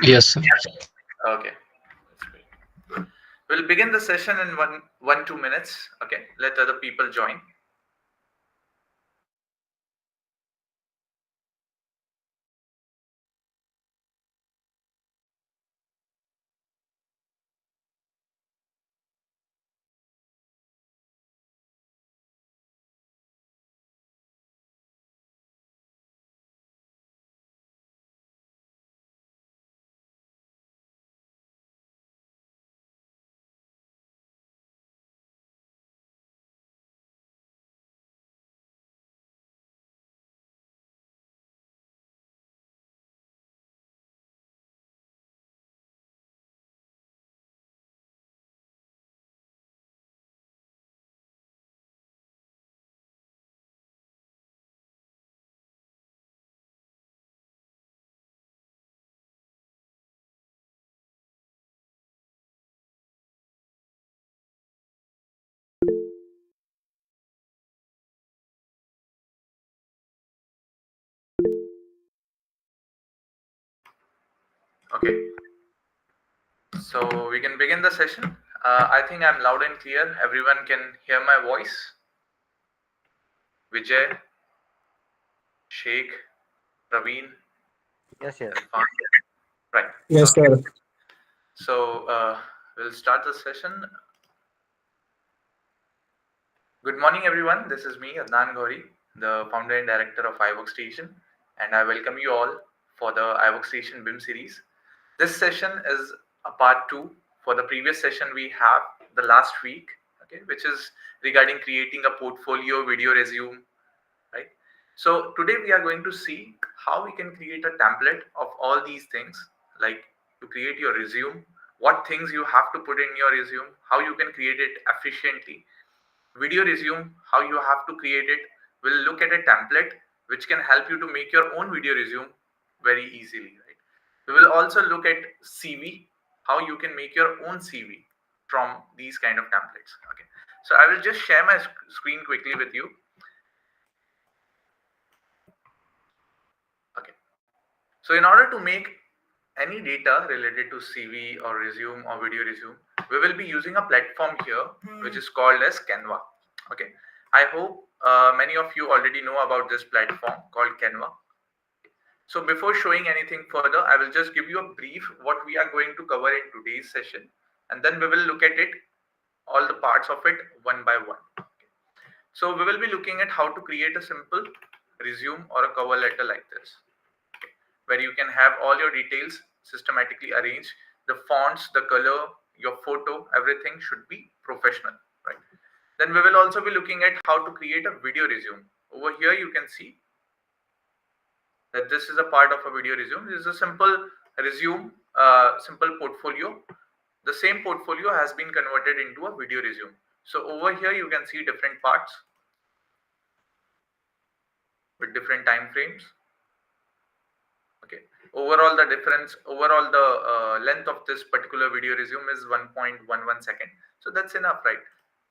Yes, sir. Okay. That's great. We'll begin the session in 2 minutes. Okay. Let other people join. Okay. So we can begin the session. I think I'm loud and clear. Everyone can hear my voice. Vijay, Sheikh, Praveen, Yes, yes. Irfan. Right. Yes, Okay. sir. So we'll start the session. Good morning, everyone. This is me, Adnan Gauri, the founder and director of iWorkstation, and I welcome you all for the iWorkstation BIM series. This session is a part two for the previous session we have the last week, okay, which is regarding creating a portfolio, video resume, right? So today we are going to see how we can create a template of all these things, like to create your resume, what things you have to put in your resume, how you can create it efficiently. Video resume, how you have to create it. We'll look at a template which can help you to make your own video resume very easily, right? We will also look at CV, how you can make your own CV from these kind of templates. Okay, so I will just share my screen quickly with you. Okay, so in order to make any data related to CV or resume or video resume, we will be using a platform here which is called as Canva. Okay, I hope many of you already know about this platform called Canva. So before showing anything further, I will just give you a brief what we are going to cover in today's session, and then we will look at it, all the parts of it one by one. So we will be looking at how to create a simple resume or a cover letter like this, where you can have all your details systematically arranged. The fonts, the color, your photo, everything should be professional, right? Then we will also be looking at how to create a video resume. Over here, you can see that this is a part of a video resume. This is a simple resume, simple portfolio. The same portfolio has been converted into a video resume. So over here, you can see different parts with different time frames. Okay, overall the length of this particular video resume is 1.11 second. So that's enough, right?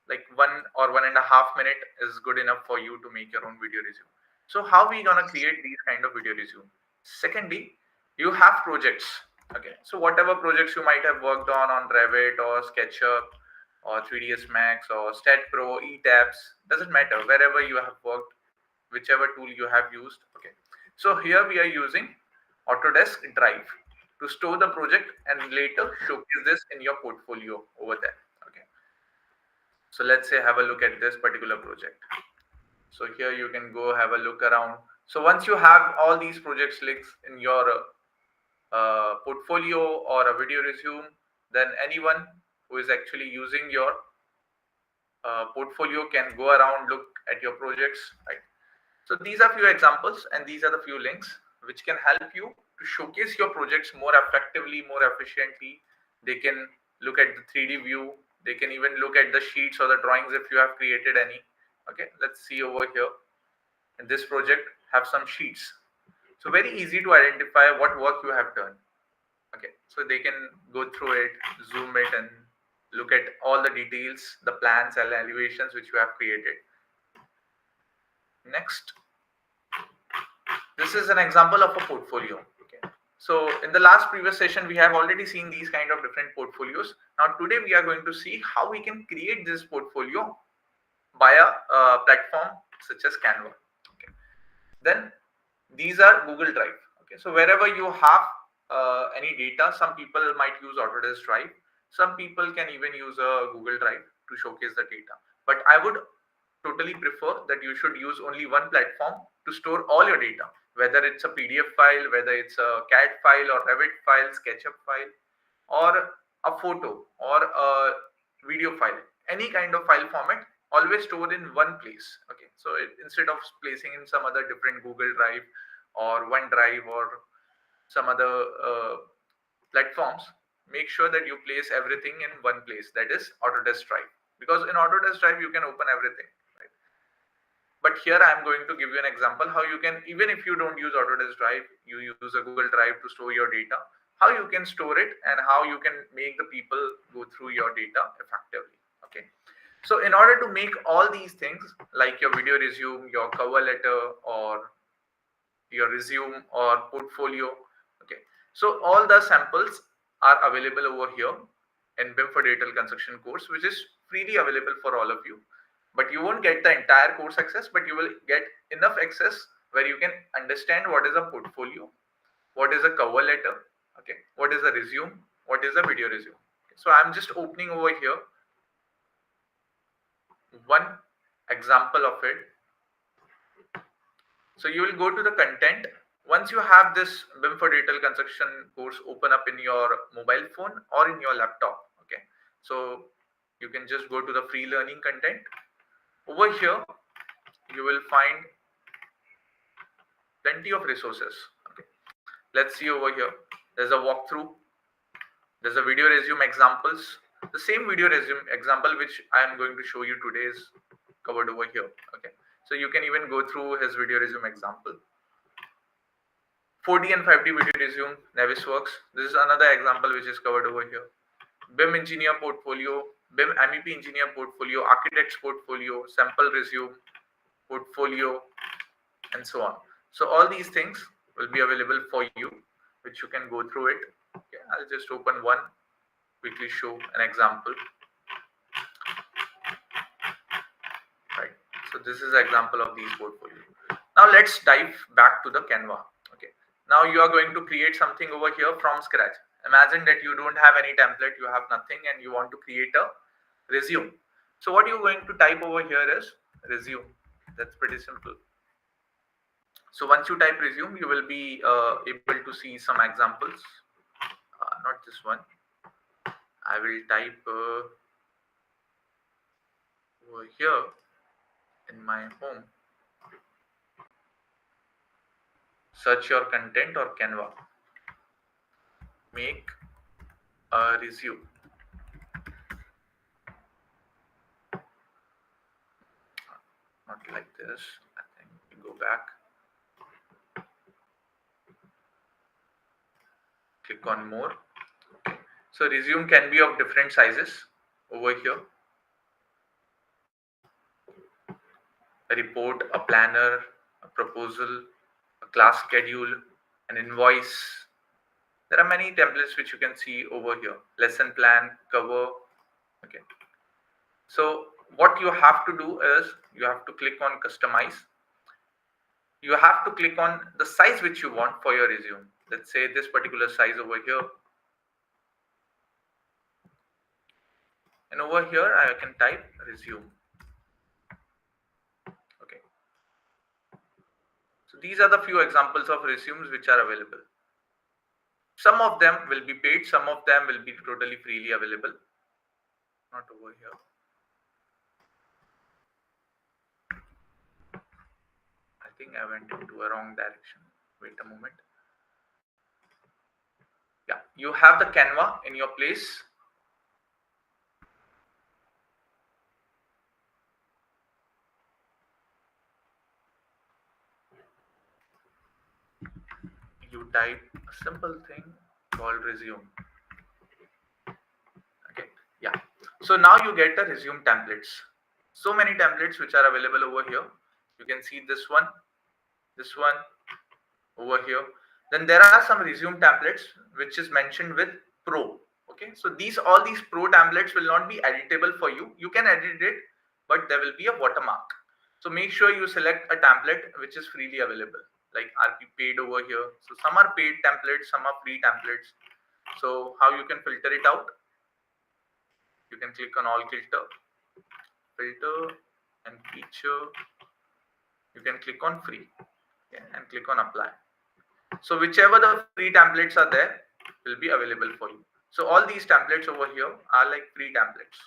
Like 1 or 1.5 minute is good enough for you to make your own video resume. So how we gonna create these kind of video resume? Secondly, you have projects. Okay, so whatever projects you might have worked on Revit or SketchUp or 3ds Max or Stat Pro, eTabs, doesn't matter, wherever you have worked, whichever tool you have used. Okay, so here we are using Autodesk Drive to store the project and later showcase this in your portfolio over there. Okay, so let's say have a look at this particular project. So here you can go have a look around. So once you have all these projects links in your portfolio or a video resume, then anyone who is actually using your portfolio can go around, look at your projects, right? So these are few examples and these are the few links which can help you to showcase your projects more effectively, more efficiently. They can look at the 3D view. They can even look at the sheets or the drawings if you have created any. Okay, let's see over here. In this project, have some sheets. So very easy to identify what work you have done. Okay, so they can go through it, zoom it, and look at all the details, the plans and elevations which you have created. Next, this is an example of a portfolio. Okay, So in the last previous session, we have already seen these kind of different portfolios. Now today we are going to see how we can create this portfolio via a platform such as Canva. Okay. Then these are Google Drive. Okay, so wherever you have any data, some people might use Autodesk Drive. Some people can even use a Google Drive to showcase the data. But I would totally prefer that you should use only one platform to store all your data, whether it's a PDF file, whether it's a CAD file or Revit file, SketchUp file, or a photo or a video file, any kind of file format, always store in one place. Okay, so instead of placing in some other different Google Drive or OneDrive or some other platforms, make sure that you place everything in one place, that is Autodesk Drive, because in Autodesk Drive you can open everything, right? But here I am going to give you an example how you can, even if you don't use Autodesk Drive, you use a Google Drive to store your data, how you can store it and how you can make the people go through your data effectively. Okay. So in order to make all these things like your video resume, your cover letter, or your resume or portfolio, okay, so all the samples are available over here in BIM for Digital Construction course, which is freely available for all of you. But you won't get the entire course access, but you will get enough access where you can understand what is a portfolio, what is a cover letter, okay, what is a resume, what is a video resume. Okay, so I'm just opening over here one example of it. So you will go to the content. Once you have this BIM for Digital Construction course open up in your mobile phone or in your laptop, okay, so you can just go to the free learning content. Over here, you will find plenty of resources. Okay, let's see over here. There's a walkthrough. There's a video resume examples. The same video resume example which I am going to show you today is covered over here. Okay, so you can even go through his video resume example. 4D and 5D video resume, Navisworks. This is another example which is covered over here. BIM engineer portfolio, BIM MEP engineer portfolio, architect's portfolio, sample resume, portfolio, and so on. So all these things will be available for you, which you can go through it. Okay, I'll just open one, quickly show an example. Right. So this is an example of these portfolios. Now let's dive back to the Canva. Okay. Now you are going to create something over here from scratch. Imagine that you don't have any template, you have nothing, and you want to create a resume. So what you're going to type over here is resume. That's pretty simple. So once you type resume, you will be able to see some examples. Not this one. I will type over here in my home. Search your content or Canva. Make a resume. Not like this. I think we go back. Click on more. Okay. So resume can be of different sizes over here. A report, a planner, a proposal, a class schedule, an invoice. There are many templates which you can see over here. Lesson plan, cover. Okay. So what you have to do is you have to click on customize. You have to click on the size which you want for your resume. Let's say this particular size over here. And over here, I can type resume. Okay. So these are the few examples of resumes which are available. Some of them will be paid, some of them will be totally freely available. Not over here. I think I went into a wrong direction. Wait a moment. Yeah, you have the Canva in your place. You type a simple thing called resume. Okay, yeah. So now you get the resume templates. So many templates which are available over here. You can see this one over here. Then there are some resume templates which is mentioned with pro. Okay, so all these pro templates will not be editable for you. You can edit it, but there will be a watermark. So make sure you select a template which is freely available, like RP paid over here. So some are paid templates, some are free templates. So how you can filter it out? You can click on all filter and feature. You can click on free, okay, and click on apply. So whichever the free templates are there will be available for you. So all these templates over here are like free templates.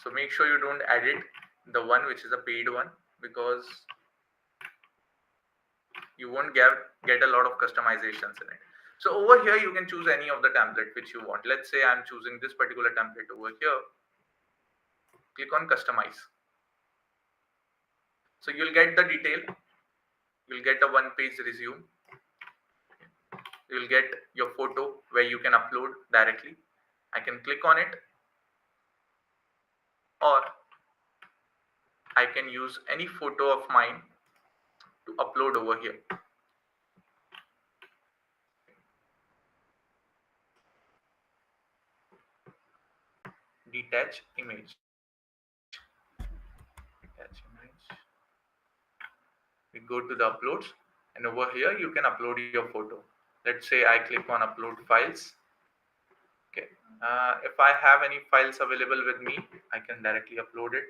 So make sure you don't edit the one which is a paid one, because you won't get a lot of customizations in it. So over here you can choose any of the template which you want. Let's say I'm choosing this particular template over here. Click on customize. So you'll get the detail. You'll get a one-page resume. You'll get your photo where you can upload directly. I can click on it, or I can use any photo of mine to upload over here. Detach image. Detach image. We go to the uploads, and over here you can upload your photo. Let's say I click on upload files. Okay. If I have any files available with me, I can directly upload it.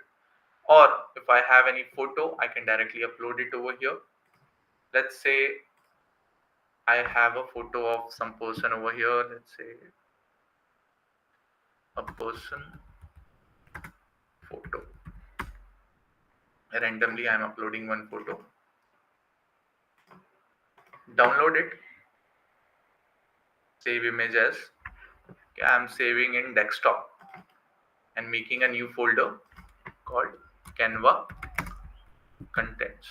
Or if I have any photo, I can directly upload it over here. Let's say I have a photo of some person over here. Let's say a person photo. Randomly, I'm uploading one photo. Download it. Save image as. Okay, I'm saving in desktop and making a new folder called Canva contents.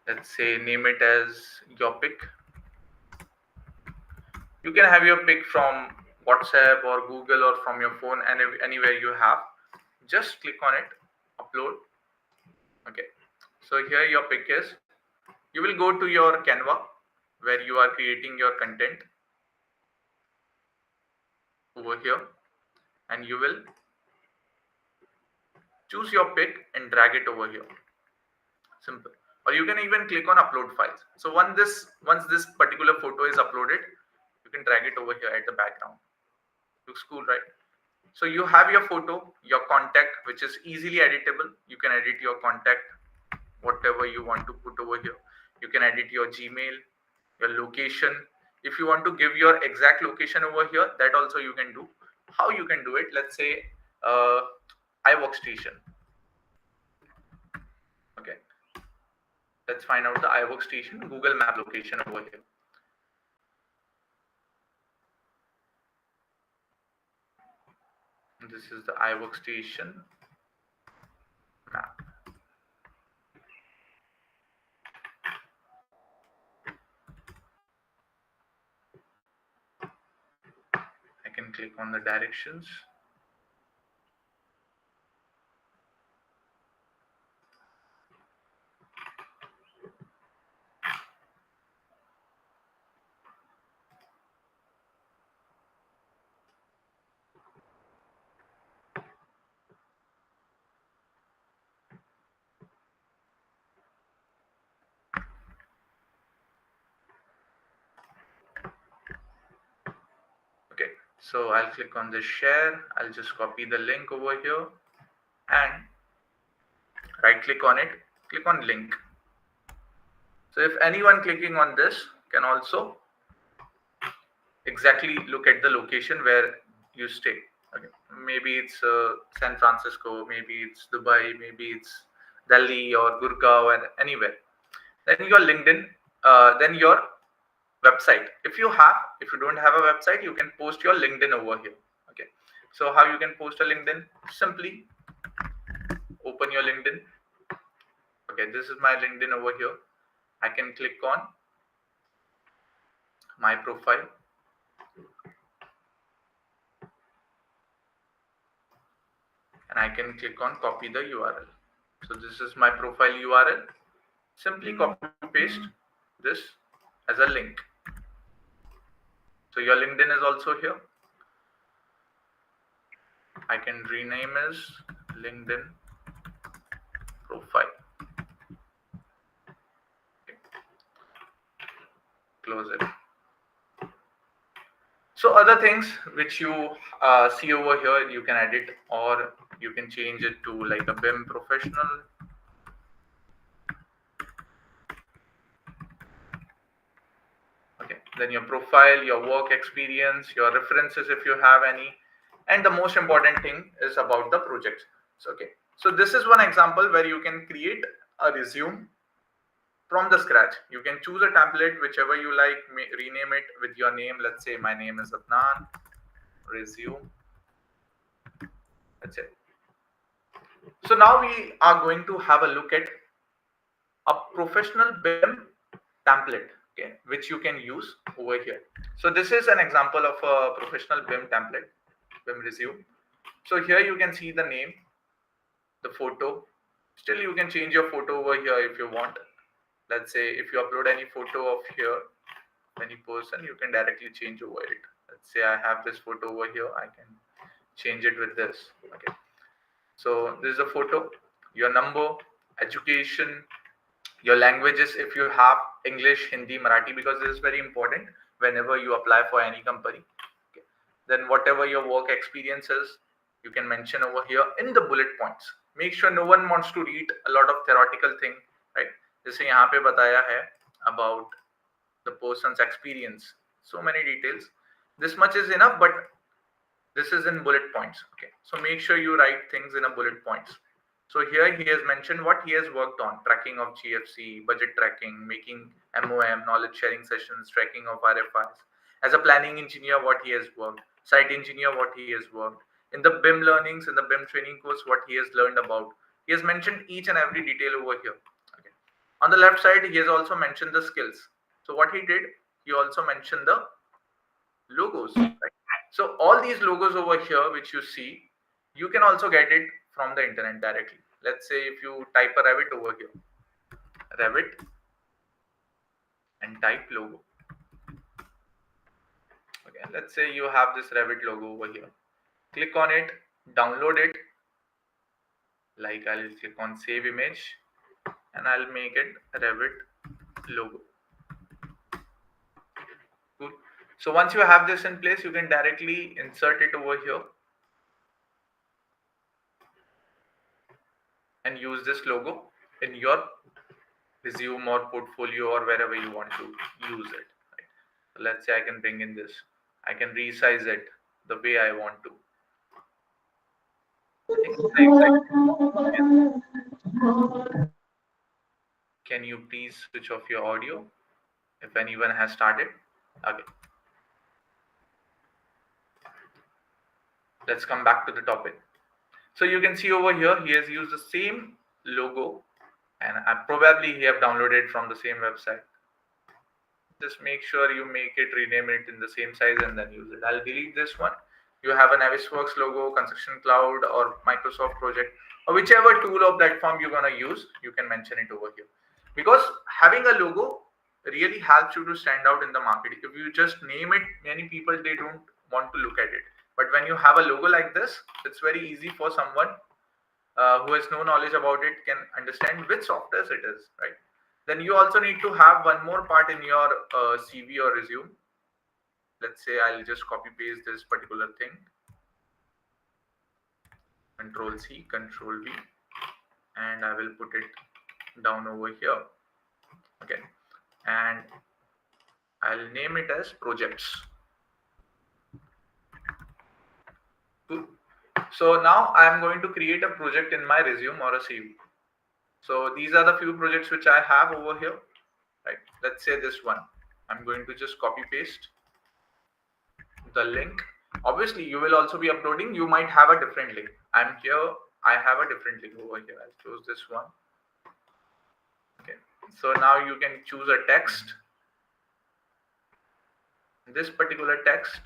Let's say name it as your pick. You can have your pick from WhatsApp or Google or from your phone, and anywhere you have. Just click on it, upload. Okay. So here your pick is. You will go to your Canva where you are creating your content over here, and you will choose your pick and drag it over here. Simple. Or you can even click on upload files. So once this particular photo is uploaded, you can drag it over here at the background. Looks cool, right? So you have your photo, your contact, which is easily editable. You can edit your contact, whatever you want to put over here. You can edit your Gmail, your location. If you want to give your exact location over here, that also you can do. How you can do it? Let's say iWorkstation. Okay. Let's find out the iWorkstation Google Map location over here. This is the iWorkstation map. I can click on the directions. Okay, so I'll click on the share. I'll just copy the link over here and right click on it, click on link. So if anyone clicking on this can also exactly look at the location where you stay. Okay, maybe it's San Francisco, maybe it's Dubai, maybe it's Delhi or Gurgaon or anywhere. Then your LinkedIn, then your website. If you don't have a website, you can post your LinkedIn over here. Okay, so how you can post a LinkedIn? Simply open your LinkedIn. Okay, this is my LinkedIn over here. I can click on my profile, and I can click on copy the URL. So this is my profile URL. simply copy paste this as a link. So your LinkedIn is also here. I can rename as LinkedIn profile. Okay. Close it. So other things which you see over here, you can edit or you can change it to like a BIM professional. Okay, then your profile, your work experience, your references if you have any, and the most important thing is about the projects. So, okay, so this is one example where you can create a resume from the scratch. You can choose a template whichever you like, rename it with your name. Let's say my name is Adnan. Resume. That's it. So now we are going to have a look at a professional BIM template, okay, which you can use over here. So this is an example of a professional BIM template, BIM resume. So here you can see the name, the photo. Still you can change your photo over here if you want. Let's say if you upload any photo of here, any person, you can directly change over it. Let's say I have this photo over here, I can change it with this. Okay. So this is a photo, your number, education, your languages if you have English, Hindi, Marathi, because this is very important whenever you apply for any company. Okay. Then whatever your work experience is, you can mention over here in the bullet points. Make sure no one wants to read a lot of theoretical thing, right? जैसे यहाँ पे बताया है about the person's experience, so many details. This much is enough, but this is in bullet points. Okay, so make sure you write things in a bullet points. So here he has mentioned what he has worked on: tracking of GFC, budget tracking, making MOM, knowledge sharing sessions, tracking of RFIs. As a planning engineer, what he has worked, site engineer, what he has worked, in the BIM learnings, in the BIM training course, what he has learned about. He has mentioned each and every detail over here. Okay. On the left side, he has also mentioned the skills. So what he did, he also mentioned the logos, right? So all these logos over here which you see, you can also get it from the internet directly. Let's say if you type a Revit over here, Revit, and type logo. Okay, let's say you have this Revit logo over here. Click on it, download it. Like I'll click on save image and I'll make it Revit logo. Good. So once you have this in place, you can directly insert it over here and use this logo in your resume or portfolio or wherever you want to use it. Right? So let's say I can bring in this. I can resize it the way I want to. Can you please switch off your audio if anyone has started? Okay. Let's come back to the topic. So you can see over here, he has used the same logo and probably he have downloaded from the same website. Just make sure you make it, rename it in the same size and then use it. I'll delete this one. You have an Navisworks logo, Construction Cloud or Microsoft project or whichever tool or platform you're going to use, you can mention it over here. Because having a logo really helps you to stand out in the market. If you just name it, many people, they don't want to look at it. But when you have a logo like this, it's very easy for someone who has no knowledge about it can understand which software it is, right? Then you also need to have one more part in your CV or resume. Let's say I'll just copy paste this particular thing. Control C, Control V, and I will put it down over here. Okay, and I'll name it as projects. Good. So now I'm going to create a project in my resume or a CV. So these are the few projects which I have over here, right? Let's say this one. I'm going to just copy paste the link. Obviously you will also be uploading, you might have a different link. I'm here, I have a different link over here. I'll close this one. Okay, so now you can choose a text. This particular text,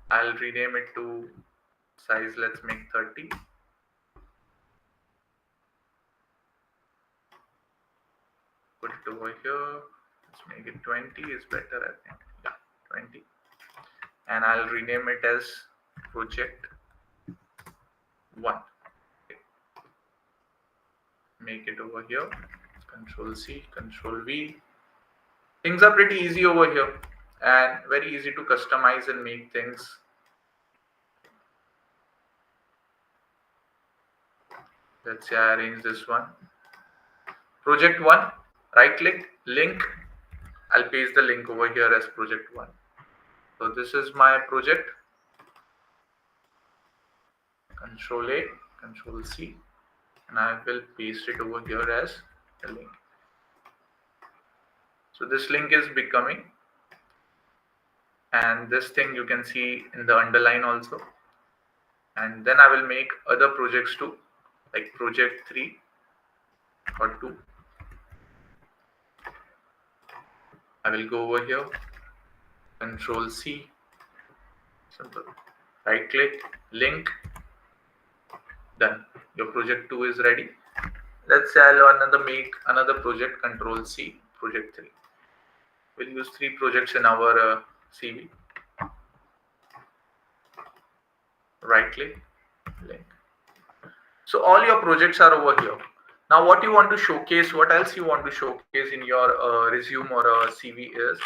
I'll rename it to size, let's make 30. put it over here. Let's make it 20 is better, I think. Yeah, 20. And I'll rename it as project 1. Make it over here. Control C, Control V. Things are pretty easy over here and very easy to customize and make things. Let's say I arrange this one. Project 1, right click, link. I'll paste the link over here as project 1. So this is my project. Control A, Control C, and I will paste it over here as a link. So this link is becoming, and this thing you can see in the underline also. And then I will make other projects too, like project 3 or 2. I will go over here, Control C, simple, right click, link, done. Your project 2 is ready. Let's say I'll make another project, Control C, project 3. We'll use 3 projects in our CV. Right click, link. So all your projects are over here. Now what you want to showcase, what else you want to showcase in your resume or CV is,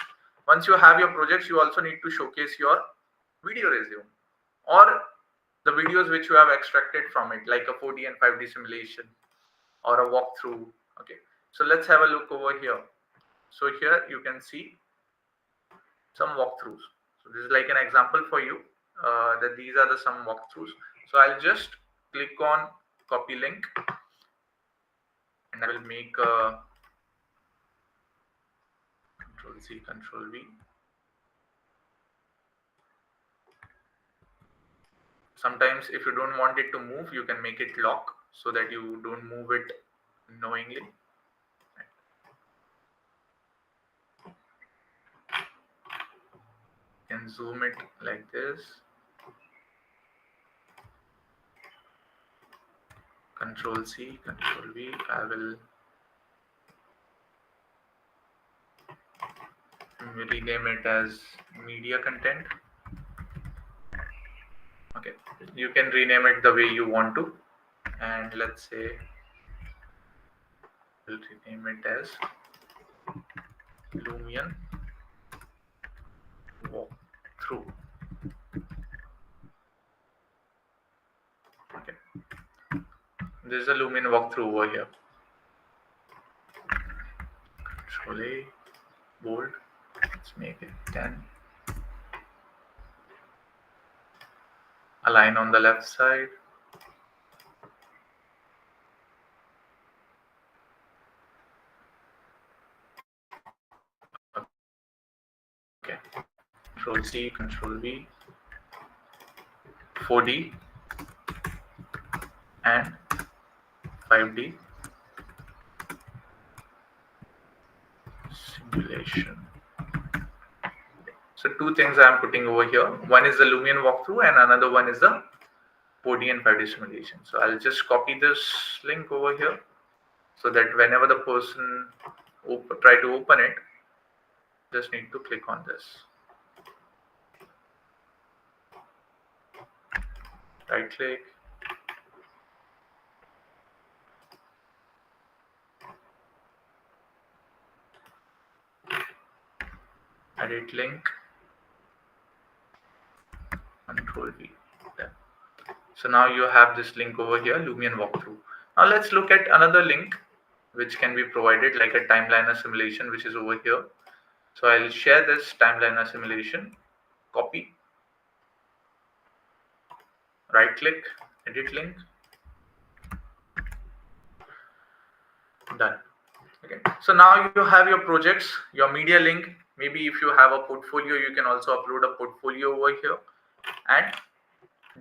once you have your projects, you also need to showcase your video resume or the videos which you have extracted from it, like a 4D and 5D simulation or a walkthrough. Okay, so let's have a look over here. So here you can see some walkthroughs. So this is like an example for you that these are the some walkthroughs. So I'll just click on copy link and I will make a Control C, Control V. Sometimes if you don't want it to move, you can make it lock so that you don't move it knowingly. You can zoom it like this. Control C, Control V. I will rename it as media content. Okay, you can rename it the way you want to, and let's say we'll rename it as Lumion walkthrough. Okay, this is a Lumion walkthrough over here. Control A, bold. Let's make it 10. Align on the left side. Okay. Control C, Control V. 4D and 5D simulation. So two things I am putting over here. One is the Lumion walkthrough and another one is the 4D and 5D simulation. So I'll just copy this link over here so that whenever the person try to open it, just need to click on this. Right click. Edit link. Control V. There. So now you have this link over here, Lumion walkthrough. Now let's look at another link which can be provided, like a timeliner simulation, which is over here. So I'll share this timeliner simulation, copy, right click, edit link, done. Okay, so now you have your projects, your media link. Maybe if you have a portfolio, you can also upload a portfolio over here and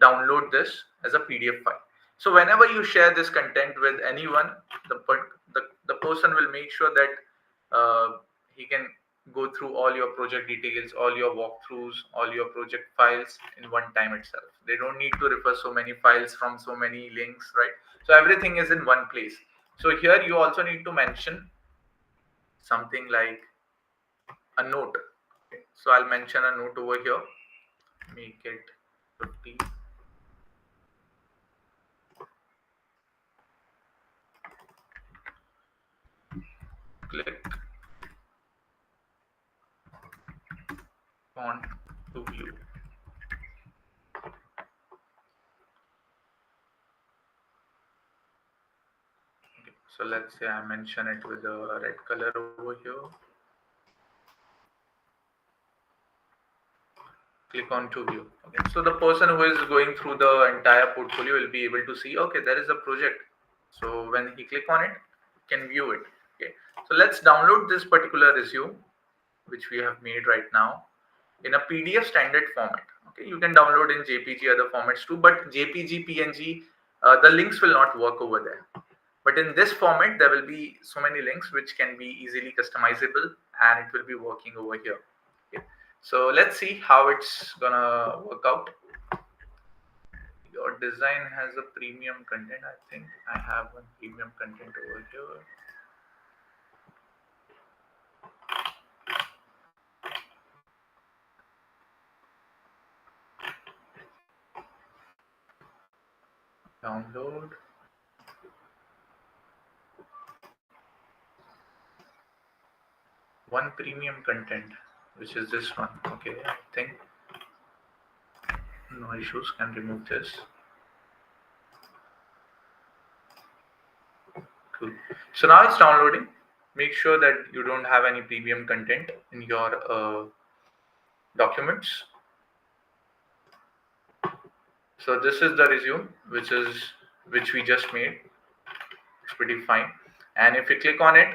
download this as a PDF file. So whenever you share this content with anyone, the person will make sure that he can go through all your project details, all your walkthroughs, all your project files in one time itself. They don't need to refer so many files from so many links, right? So everything is in one place. So here you also need to mention something like a note. Okay. So I'll mention a note over here, make it 50. Click on to view. Okay. So let's say I mention it with a red color over here. Click on to view. Okay. So the person who is going through the entire portfolio will be able to see, okay, there is a project. So when he click on it, he can view it. Okay. So let's download this particular resume, which we have made right now, in a PDF standard format. Okay, you can download in JPG, other formats too, but JPG, PNG, the links will not work over there. But in this format, there will be so many links which can be easily customizable, and it will be working over here. Okay. So let's see how it's gonna work out. Your design has a premium content. I think I have one premium content over here. Download. One premium content, which is this one. Okay, I think no issues, can remove this. Cool. So now it's downloading. Make sure that you don't have any premium content in your documents. So this is the resume, which we just made. It's pretty fine. And if you click on it,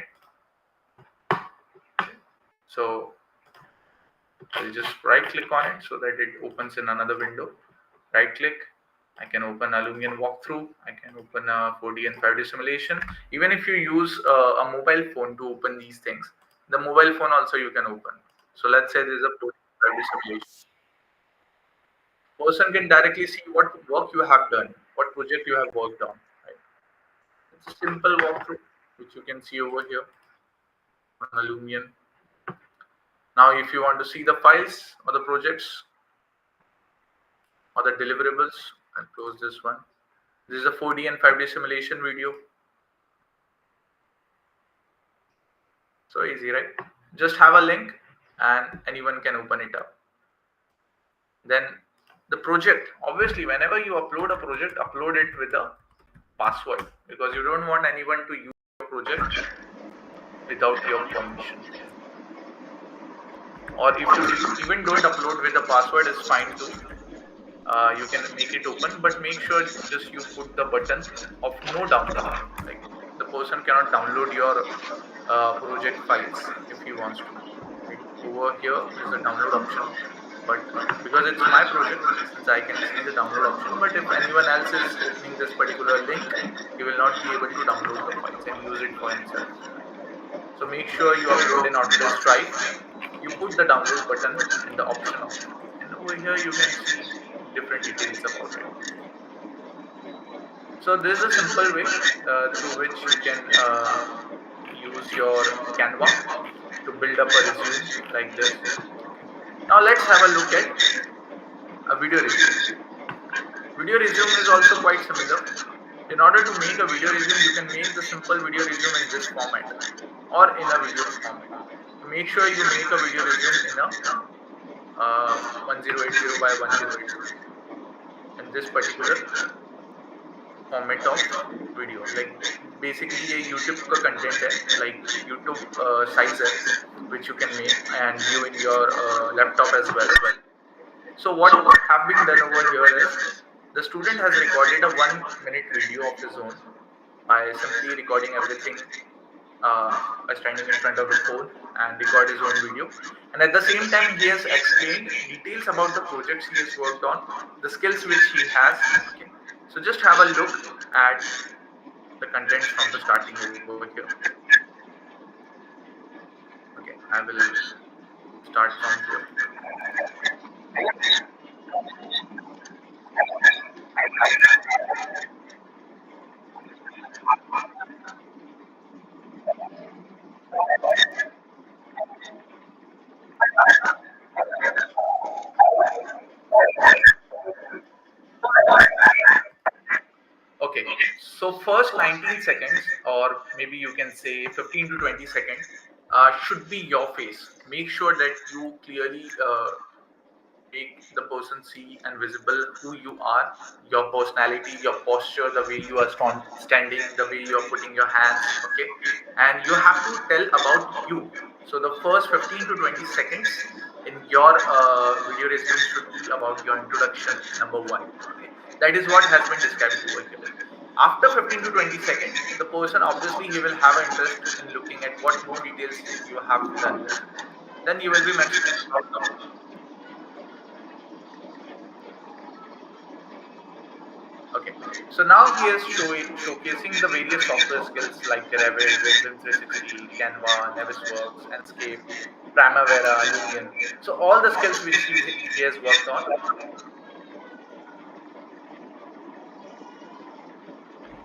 so I'll just right click on it so that it opens in another window. Right click. I can open a Lumion walkthrough. I can open a 4D and 5D simulation. Even if you use a mobile phone to open these things, the mobile phone also you can open. So let's say there's a 4D and 5D simulation. Person can directly see what work you have done, what project you have worked on. Right? It's a simple walkthrough, which you can see over here on Lumion. Now, if you want to see the files or the projects or the deliverables, I'll close this one. This is a 4D and 5D simulation video. So easy, right? Just have a link and anyone can open it up. Then the project, obviously, whenever you upload a project, upload it with a password, because you don't want anyone to use your project without your permission. Or if you even don't upload with a password, is fine too. You can make it open, but make sure just you put the button of no download. Like the person cannot download your project files if he wants to. Like over here is the download option, but because it's my project, since I can see the download option, but if anyone else is opening this particular link, he will not be able to download the files and use it for himself. So make sure you upload in Autodesk Drive. You put the download button in the option of, and over here you can see different details about it. So this is a simple way through which you can use your Canva to build up a resume like this. Now let's have a look at a video resume. Video resume is also quite similar. In order to make a video resume, you can make the simple video resume in this format or in a video format. Make sure you make a video resume in a 1080 by 1080 in this particular format of video, like basically a YouTube का content है, like YouTube size है, which you can make and view in your laptop as well. So what have been done over here is the student has recorded a 1-minute video of his own by simply recording everything by standing in front of a phone and record his own video, and at the same time he has explained details about the projects he has worked on, the skills which he has. Okay, so just have a look at the contents from the starting over here. Okay, I will start from here. first 19 seconds, or maybe you can say 15 to 20 seconds, should be your face. Make sure that you clearly make the person see and visible who you are, your personality, your posture, the way you are standing, the way you are putting your hands. Okay, and you have to tell about you. So the first 15 to 20 seconds in your video resume should be about your introduction, number one. Okay, that is what has been described over here. After 15 to 20 seconds, the person obviously he will have interest in looking at what more details you have done here. Then you will be mentioning about the. Okay, so now he is showcasing the various software skills like Revit, BIM 360, Canva, Navisworks, Enscape, Primavera, Lumion. So all the skills which he has worked on.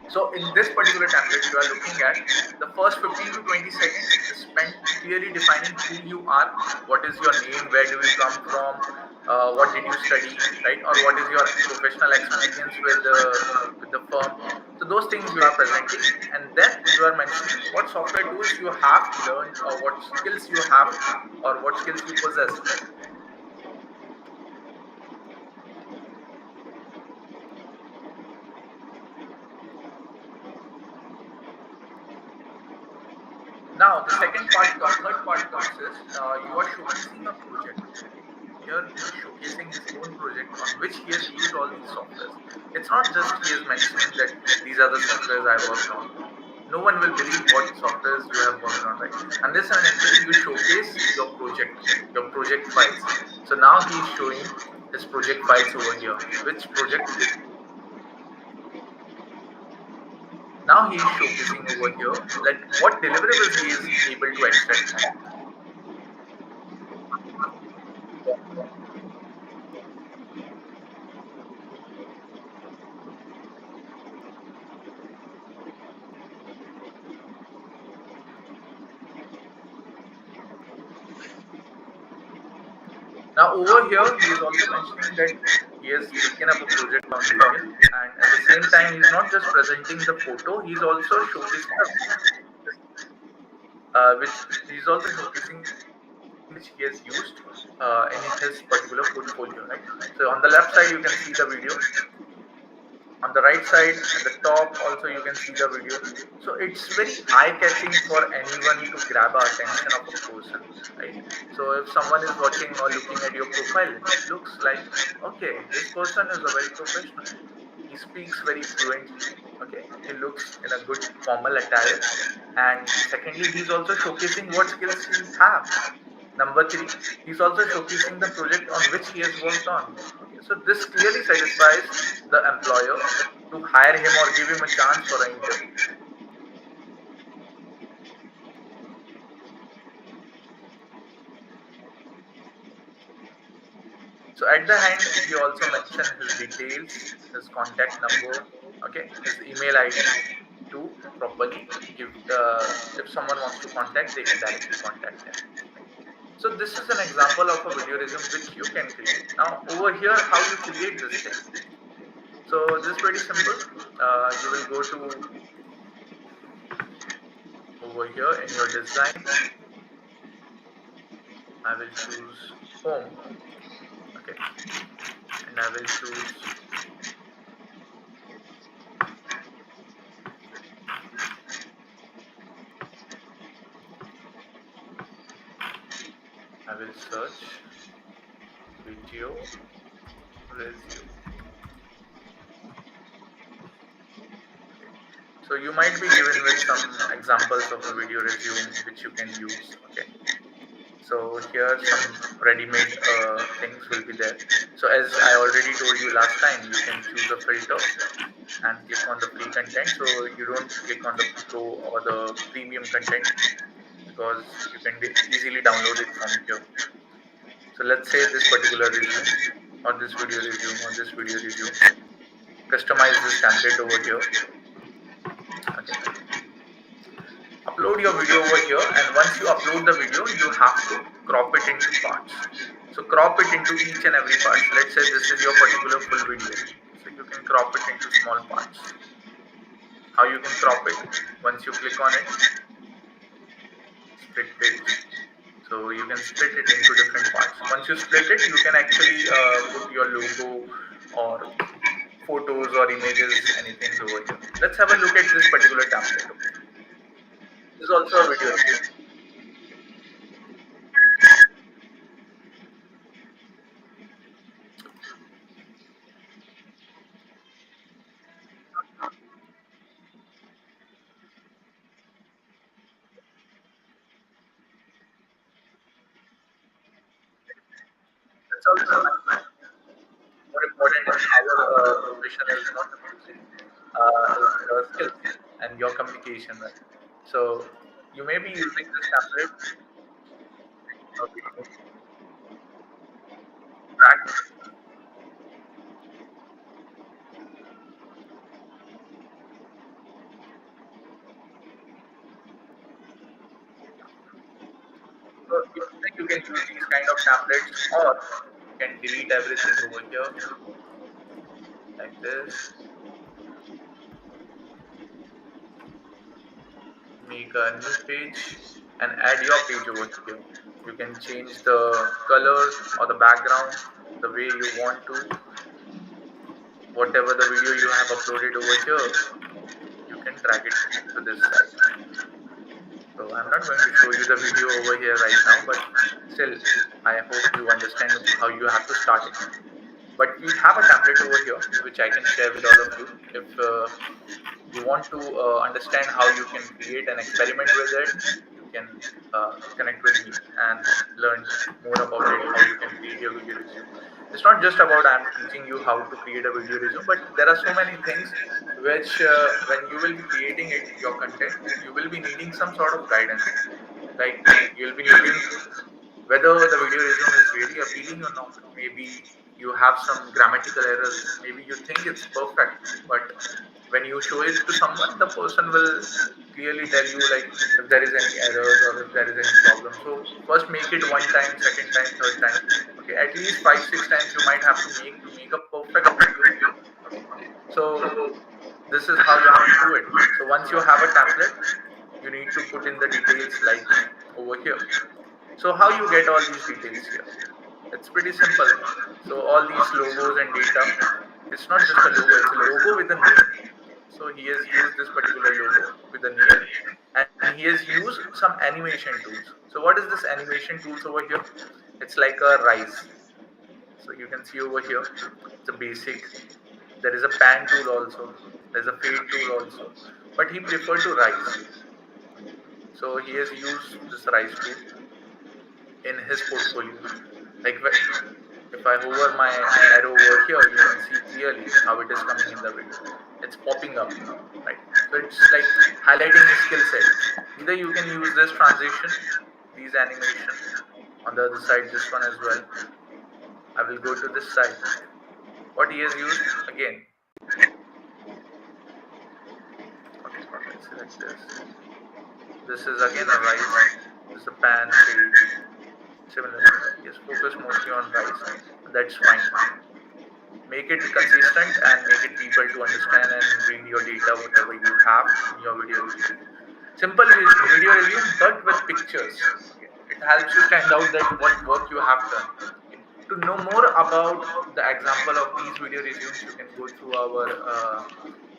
So in this particular template, you are looking at the first 15 to 20 seconds is spent clearly defining who you are, what is your name, where do you come from, what did you study, right? Or what is your professional experience with the firm. So those things you are presenting, and then you are mentioning what software tools you have learned, or what skills you have, or what skills you possess. Now the third part comes is you are showcasing a project. Okay, here he is showcasing his own project on which he has used all these softwares. It's not just he is mentioning that these are the softwares I worked on. No one will believe what softwares you have worked on, right? Unless and until you showcase your project files. So now he is showing his project files over here. Which project? Now he is showcasing over here like what deliverables he is able to extract from. Now over here, he is also mentioning that he has taken up a project on Lumion, and at the same time, he's not just presenting the photo; he's also showcasing which he's also showcasing which he has used in his particular portfolio. Right. So on the left side, you can see the video. On the right side and the top also you can see the video. So it's very eye-catching for anyone to grab the attention of a person, right? So if someone is watching or looking at your profile, it looks like, okay, this person is a very professional, he speaks very fluently, okay, he looks in a good formal attire, and secondly he's also showcasing what skills he have. Number three, he's also showcasing the project on which he has worked on. Okay, so this clearly satisfies the employer to hire him or give him a chance for an interview. So at the end, he also mentioned his details, his contact number, okay, his email ID to properly give. If someone wants to contact, they can directly contact him. Right? So this is an example of a video resume which you can create. Now over here, how you create this thing. So this is pretty simple. You will go to over here in your design. I will choose home. Okay, and I will choose I will search video resume. So you might be given with some examples of a video resume which you can use. Okay. So here some ready-made things will be there. So as I already told you last time, you can choose a filter and click on the free content. So you don't click on the pro or the premium content because you can easily download it from here. So let's say this particular resume or this video resume or this video resume. Customize this template over here. Okay. Upload your video over here, and once you upload the video, you have to crop it into parts. So crop it into each and every part. Let's say this is your particular full video. So you can crop it into small parts. how you can crop it. Once you click on it, split page. So you can split it into different parts. Once you split it, you can actually put your logo or photos or images, anything over here. Let's have a look at this particular template. This is also a video review. That's also more important in our profession is not the music, is your skills and your communication, right? So you may be using this template or video track. So you can use these kind of templates, or you can delete everything over here like this. Make a new page and add your page over here. You can change the color or the background the way you want to. Whatever the video you have uploaded over here, you can drag it to this side. So I'm not going to show you the video over here right now, but still, I hope you understand how you have to start it. But we have a template over here, which I can share with all of you. If you want to understand how you can create an experiment with it, you can connect with me and learn more about it, how you can create your video resume. It's not just about I'm teaching you how to create a video resume, but there are so many things which when you will be creating it, your content, you will be needing some sort of guidance. Like you'll be needing whether the video resume is really appealing or not. Maybe you have some grammatical errors. Maybe you think it's perfect, but when you show it to someone, the person will clearly tell you like if there is any errors or if there is any problem. So first make it one time, second time, third time. Okay, at least 5, 6 times you might have to make a perfect video. Okay, so this is how you have to do it. So once you have a template, you need to put in the details like over here. So how you get all these details here? It's pretty simple. So all these logos and data, it's not just a logo, it's a logo with a name. So he has used this particular logo with a name, and he has used some animation tools. So what is this animation tools over here? It's like a rise. So you can see over here, it's a basic. There is a pan tool also. There's a fade tool also. But he preferred to rise. So he has used this rise tool in his portfolio. Like if I hover my arrow over here, you can see clearly how it is coming in the video. It's popping up, right? So it's like highlighting his skill set. Either you can use this transition, these animation. On the other side, this one as well. I will go to this side. What he has used again. Okay, let's select this. This is again a rise. This is a pan fade. Similar. Yes, focus mostly on rise. That's fine. Make it consistent and make it people to understand and read your data, whatever you have in your video resume. Simple video resume, but with pictures. Okay. It helps you stand out that what work you have done. Okay. To know more about the example of these video resumes, you can go through our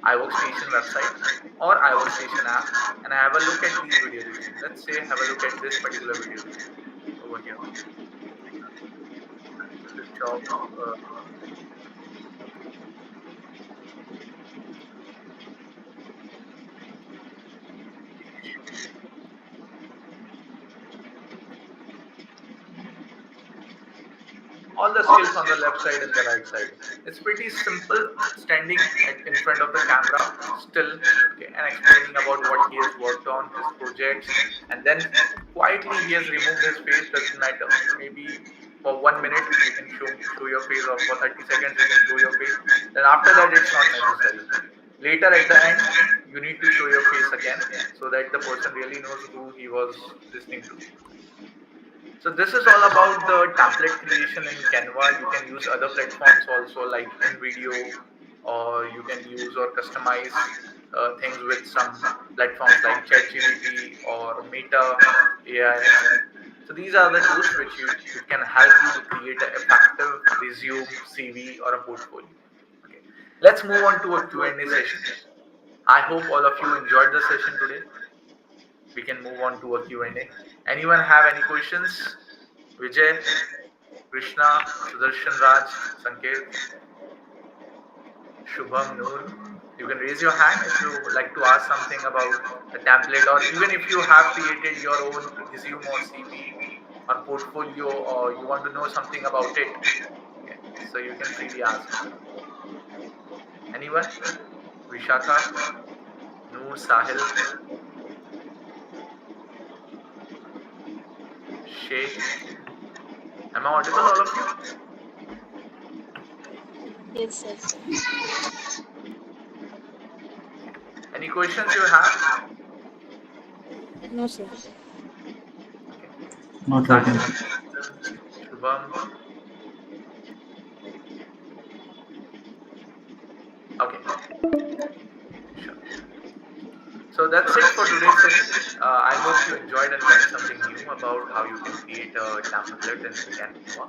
iWorkstation website or iWorkstation app and have a look at these video resumes. Let's say have a look at this particular video resume over here. Good job. All the skills on the left side and the right side. It's pretty simple standing in front of the camera still, okay, and explaining about what he has worked on, his projects, and then quietly he has removed his face, doesn't matter. Maybe for 1 minute you can show your face, or for 30 seconds you can show your face. Then after that it's not necessary. Later at the end, you need to show your face again so that the person really knows who he was listening to. So this is all about the template creation in Canva. You can use other platforms also like InVideo, or you can use or customize things with some platforms like ChatGPT or Meta AI. So these are the tools which can help you to create an effective resume, CV, or a portfolio. Okay, let's move on to a Q&A session. I hope all of you enjoyed the session today. We can move on to a Q&A. Anyone have any questions? Vijay, Krishna, Sudarshan Raj, Sanket, Shubham, Noor. You can raise your hand if you would like to ask something about the template, or even if you have created your own resume or CV or portfolio, or you want to know something about it. Okay, so you can freely ask. Anyone? Vishakha, Noor, Sahil, Sheikh. Am I audible, all of you? Yes, sir. Okay. Any questions you have? No, sir. Okay. Not right Sahil, now. Shubham. Okay, sure. So that's it for today's session. I hope you enjoyed and learned something new about how you can create a template in Canva.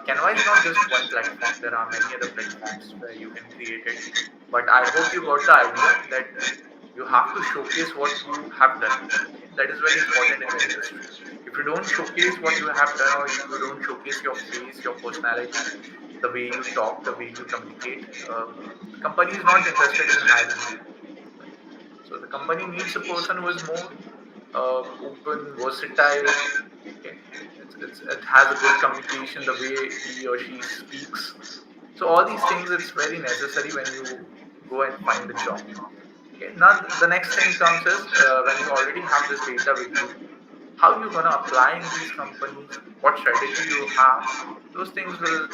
Canva is not just one platform, there are many other platforms where you can create it. But I hope you got the idea that you have to showcase what you have done. Okay? That is very important in the industry. If you don't showcase what you have done, or if you don't showcase your face, your personality, the way you talk, the way you communicate, the company is not interested in hiring you. Right? So the company needs a person who is more open, versatile. Okay, it has a good communication, the way he or she speaks. So all these things, it's very necessary when you go and find a job. Okay, now the next thing comes is when you already have this data with you, how you gonna apply in these companies, what strategy you have. Those things will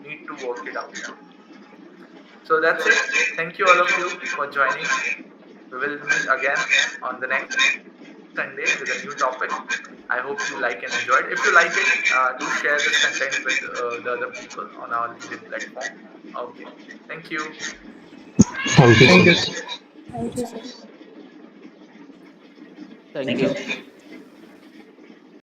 need to work it out. Okay, so that's it. Thank you all of you for joining. We will meet again on the next Sunday with a new topic. I hope you like and enjoyed. If you like it, do share this content with the other people on our LinkedIn platform. Okay. Thank you. Thank you, Thank you. sir. Thank you, sir. Thank you.